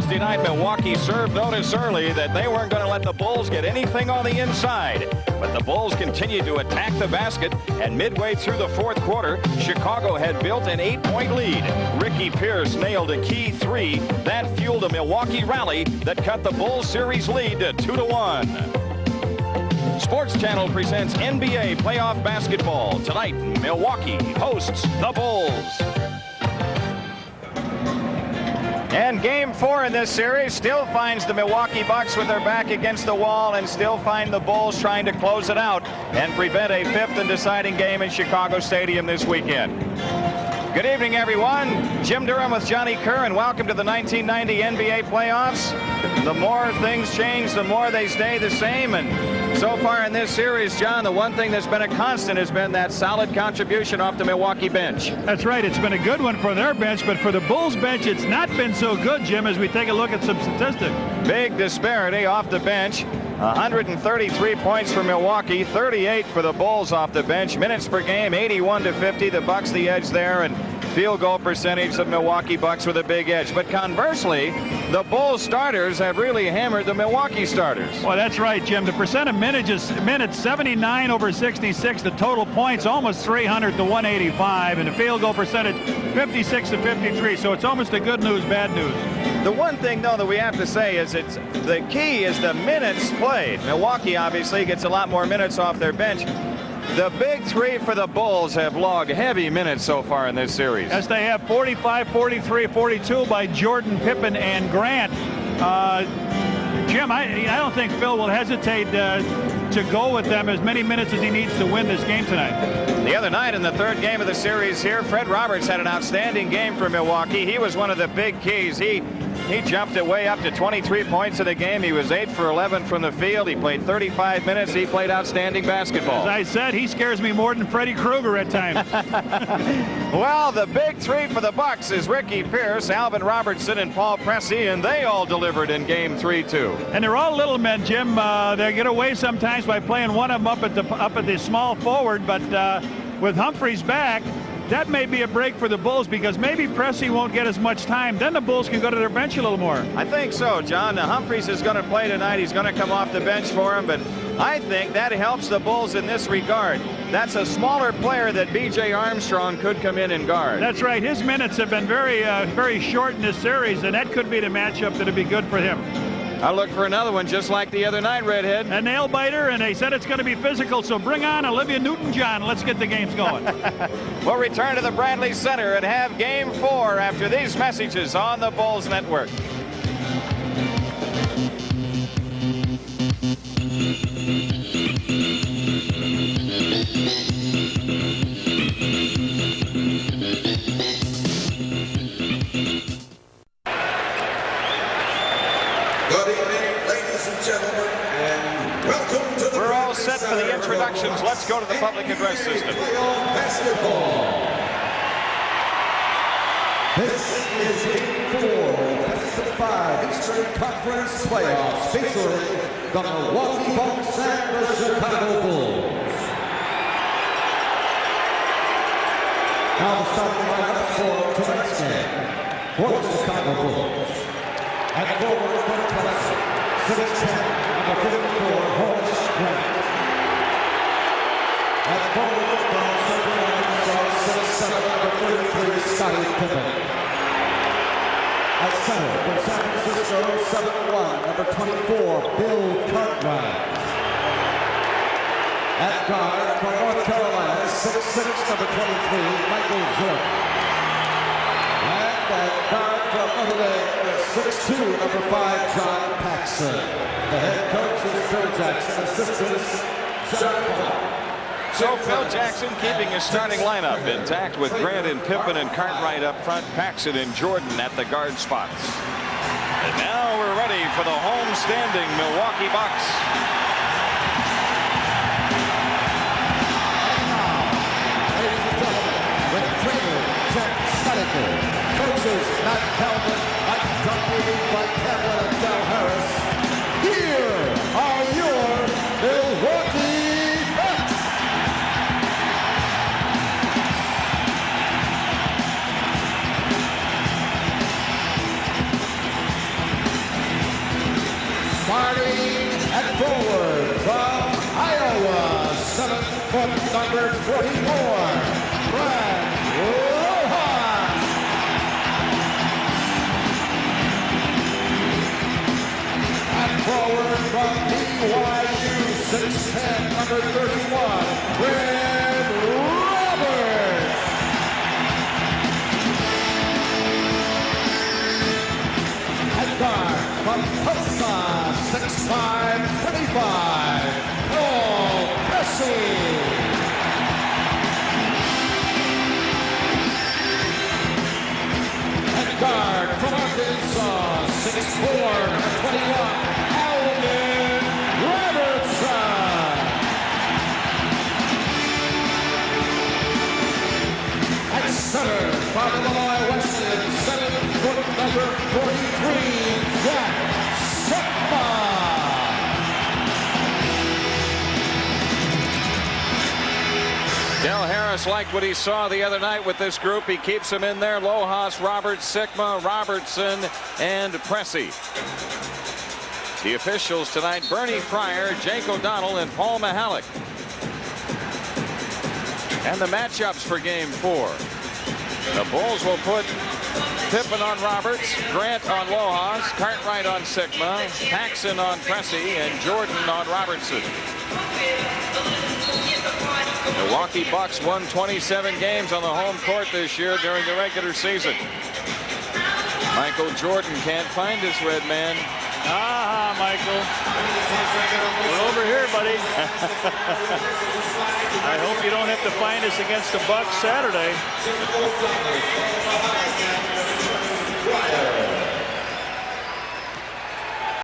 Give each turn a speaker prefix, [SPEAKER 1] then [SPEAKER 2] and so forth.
[SPEAKER 1] Thursday night, Milwaukee served notice early that they weren't going to let the Bulls get anything on the inside. But the Bulls continued to attack the basket, and midway through the fourth quarter, Chicago had built an 8-point lead. Ricky Pierce nailed a key three. That fueled a Milwaukee rally that cut the Bulls series lead to 2-1. Sports Channel presents NBA playoff basketball. Tonight, Milwaukee hosts the Bulls. And game 4 in this series still finds the Milwaukee Bucks with their back against the wall, and still find the Bulls trying to close it out and prevent a 5th and deciding game in Chicago Stadium this weekend. Good evening, everyone. Jim Durham with Johnny Kerr, and welcome to the 1990 NBA playoffs. The more things change, the more they stay the same. And so far in this series, John, the one thing that's been a constant has been that solid contribution off the Milwaukee bench.
[SPEAKER 2] That's right. It's been a good one for their bench, but for the Bulls bench, it's not been so good, Jim, as we take a look at some statistics. Big disparity off the bench. 133 points for Milwaukee, 38 for the Bulls off the bench. Minutes per game, 81-50. The Bucks the edge there, and field goal percentage of Milwaukee Bucks with a big edge. But conversely, the Bulls starters have really hammered the Milwaukee starters. Well, that's right, Jim. The percent of minutes 79 over 66. The total points almost 300 to 185, and the field goal percentage 56 to 53. So it's almost a good news, bad news. The one thing, though, that we have to say is the key is the minutes played. Milwaukee obviously gets a lot more minutes off their bench. The big three for the Bulls have logged heavy minutes so far in this series. Yes, they have 45, 43, 42 by Jordan, Pippen, and Grant. Jim, I don't think Phil will hesitate to go with them as many minutes as he needs to win this game tonight. The other night in the third game of the series here, Fred Roberts had an outstanding game for Milwaukee. He was one of the big keys. He jumped it way up to 23 points in the game. He was 8 for 11 from the field. He played 35 minutes. He played outstanding basketball. As I said, he scares me more than Freddie Krueger at times. Well, the big three for the Bucks is Ricky Pierce, Alvin Robertson, and Paul Pressey, and they all delivered in game 3 too. And they're all little men, Jim. They get away sometimes by playing one of them up at the small forward, but with Humphreys back, that may be a break for the Bulls, because maybe Pressey won't get as much time. Then the Bulls can go to their bench a little more. I think so, John. Humphreys is going to play tonight. He's going to come off the bench for him, but I think that helps the Bulls in this regard. That's a smaller player that B.J. Armstrong could come in and guard. That's right. His minutes have been very short in this series, and that could be the matchup that would be good for him. I'll look for another one just like the other night, Redhead. A nail biter, and they said it's going to be physical, so bring on Olivia Newton-John. Let's get the games going. We'll return to the Bradley Center and have game 4 after these messages on the Bulls Network. We're all set for the introductions. Let's go to the public address system.
[SPEAKER 3] This is Game 4, Best of 5 Eastern Conference Playoffs, featuring the Milwaukee Bucks and the Chicago Bulls. Now the starting lineup for tonight's game. For the Chicago Bulls. At forward for Clemson, 6'10", number 54, Horace Grant. At forward from Central Arkansas, 6'7", number 33, Scottie Pippen. At center from San Francisco, 7'1", number 24, Bill Cartwright. At guard from North Carolina, 6'6", number 23, Michael Jordan. And at guard from Notre Dame, 6'2", number 5, John Paxson. The head coach is Phil Jackson, assistants John Paul.
[SPEAKER 1] So Phil Jackson keeping his starting lineup intact with Grant and Pippen and Cartwright up front, Paxson and Jordan at the guard spots. And now we're ready for the home-standing Milwaukee Bucks.
[SPEAKER 3] Ladies and gentlemen, with trainer Jack Steinecker, coaches Matt Calvin, Mike Dunphy, Mike Hamlin, and Del Harris, here are your Milwaukee Bucks. forward from Iowa, 7 foot number 44, Brad Rojas. And forward from BYU, 6'10", number 31, Brad Roberts. And guard from Tulsa, 6'5", 25, Paul Pressey. And guard from Arkansas, 6'4", number 21, Alvin Robertson. At center from Illinois Wesleyan, 7 foot number 43, Jack Sekma.
[SPEAKER 1] Del Harris liked what he saw the other night with this group. He keeps them in there. Lojas, Roberts, Sigma, Robertson, and Pressey. The officials tonight: Bernie Pryor, Jake O'Donnell, and Paul Mihalik. And the matchups for Game 4. The Bulls will put Pippen on Roberts, Grant on Lojas, Cartwright on Sigma, Paxson on Pressey, and Jordan on Robertson. Milwaukee Bucks won 27 games on the home court this year during the regular season. Michael Jordan can't find his red man.
[SPEAKER 2] Ah, Michael. We're over here, buddy. I hope you don't have to find us against the Bucks Saturday.